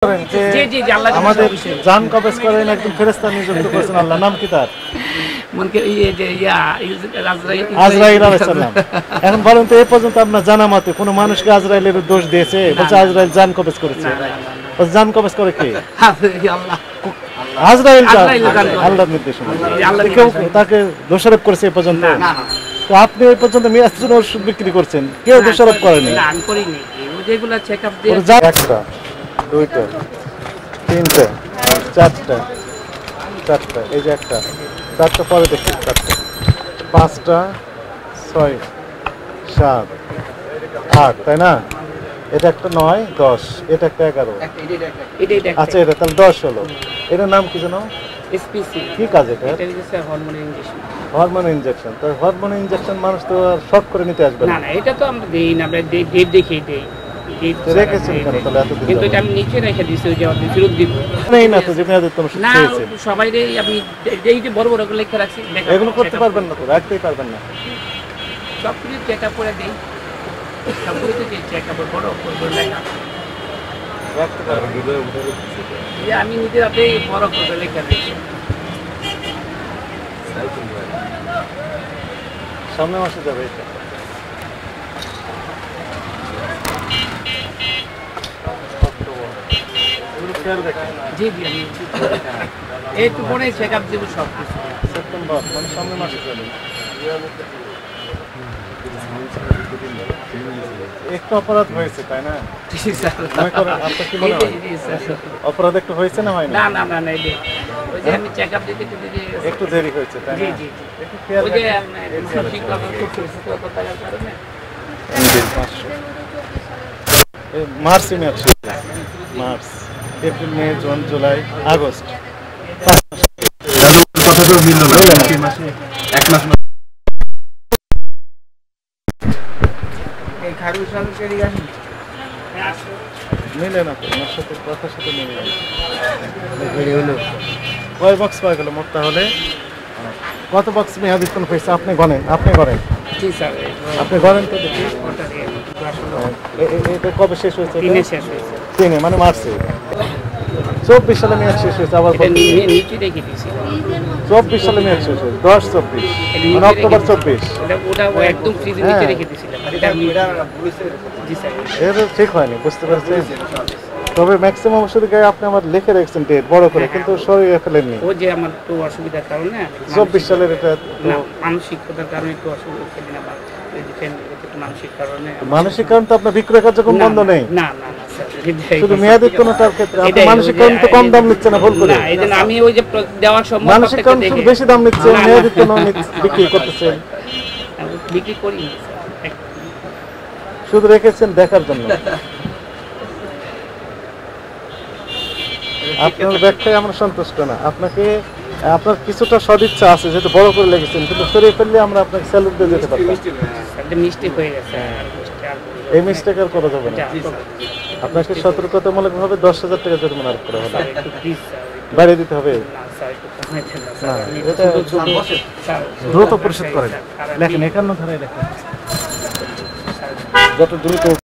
আমাদের জান কবজ করেন একজন ফেরেশতা নিযুক্ত করেছেন আল্লাহ, নাম কি তার? আজরাইল আলাইহিস সালাম। এখন বলেন তো, এই পর্যন্ত আপনার জানা মতে কোনো মানুষকে আজরাইলের দোষ দিয়েছে? বলছে আজরাইল জান কবজ করেছে। জান কবজ করে কে? আজরাইল। আল্লাহর নির্দেশনা। কেউ তাকে দোষারোপ করেছে এই পর্যন্ত? তো আপনি এই পর্যন্ত মিয়াজের ওষুধ বিক্রি করছেন, কেউ দোষারোপ করেনি। একটা, দুইটা, তিনটা, চারটা, চারটা, এই যে একটা, চারটা পরে দেখি, চারটা, পাঁচটা, ছয়, সাত, আট, তাই না? এটা একটা 9, 10, এটা একটা 11। আচ্ছা, এটা তাহলে 10 হলো। এটার নাম কি জানো? কি কাজ এটা? Hormone injection. তো হরমোন ইনজেকশন মানুষ তো আর শর্ট করে নিতে আসবে না। না, এটা তো আমরা দেই না, আমরা ডেট দেখেই দেই। রেখেছেন কেন তাহলে এতদিন? কিন্তু এটা আমি নিচে রেখে দিয়েছি, ওই যে আপনি ফেরত দিব। নেই না তো, যে মেয়াদের তো ওষুধ খেয়েছেন। না, সবাই আপনি এই যে বড় বড় করে লিখে রাখছি, এগুলো করতে পারবেন না তো, রাখতেই পারবেন না। সব কিছু চেক আপ করে দেই, সব কিছু চেক আপ বড় করে লেখা রাখতে পারবেন। যে আমি নিজের হাতে বড় করে লিখে দিই। সামনে মাসে যাবে এটা। জি জি, আমি একটু পরে চেক আপ দেবো সব কিছু। সেপ্টেম্বর মানে সামনে মাসে যাবে। একটু অপরাধ হয়েছে তাই না? আপনার কি মনে হয় অপরাধ একটু হয়েছে না? হয় না? না না না, ওই যে আমি চেক আপ দিতে একটু দেরি হয়েছে তাই না? জি জি, ওই যে ঠিক কথা কারণে মার্চে মেয়াদ ছিল। মার্চ, এপ্রিল, মে, জুন, জুলাই, আগস্ট, কথা তো মিলল না। এক মাস মিলে না তো, আমার সাথে কথার সাথে মিলে না। কয় বক্স পাওয়া গেল মোট তাহলে? কত বক্স মেয়াদ উত্তোলন হয়েছে? আপনি গণেন, আপনি গণেন, আপনি গণেন তো দেখি। এটা কবে শেষ হয়েছে? 3 মানে মার্চে। 24 সালে মেয়াদ শেষ হয়েছে। আবার 24 সালে মেয়াদ শেষ হয়েছে। 10-24 মানে অক্টোবর 24। এটা ঠিক হয়নি, বুঝতে পারছেন? তবে ম্যাক্সিমাম ওষুধ গায়ে আপনি আমার লিখে রেখেছেন ডেট বড় করে, কিন্তু সরিয়ে ফেলেননি। ও যে আমার তো অসুবিধার কারণে 24 সালের এটা মানসিকতার কারণে একটু অসুবিধা হচ্ছে না, মানসিক কারণে। মানসিক কারণ তো আপনার বিক্রয় কার্যক্রম বন্ধ নেই। না না শুধু মেয়াদ উত্তোলনটার ক্ষেত্রে আপনি মানসিক কারণ তো কম দাম নিচ্ছে না, ভুল করে। না, এইজন্য আমি ওই যে দেওয়ার সময় মানসিক কারণ শুধু বেশি দাম নিচ্ছে, মেয়াদ উত্তোলন বিক্রি করতেছেন। বিক্রি করি শুধু রেখেছেন দেখার জন্য। আপনার ব্যাখ্যায় আমরা সন্তুষ্ট না। আপনার কিছুটা সদিচ্ছা আছে, যেহেতু বড় করে লেগেছেন, কিন্তু সরিয়ে ফেললে আমরা আপনাকে স্যালুট দিয়ে যেতে পারতাম। মিস্টেক হয়ে গেছে, এই মিস্টেক আর করা যাবে না। আপনাকে সতর্কতামূলকভাবে 10,000 টাকা জরিমানা আরোপ করা হবে। বাড়িয়ে দিতে হবে। এটা দ্রুত পরিশোধ করেন। লেখেন 51 ধারায় লেখেন, যত দ্রুত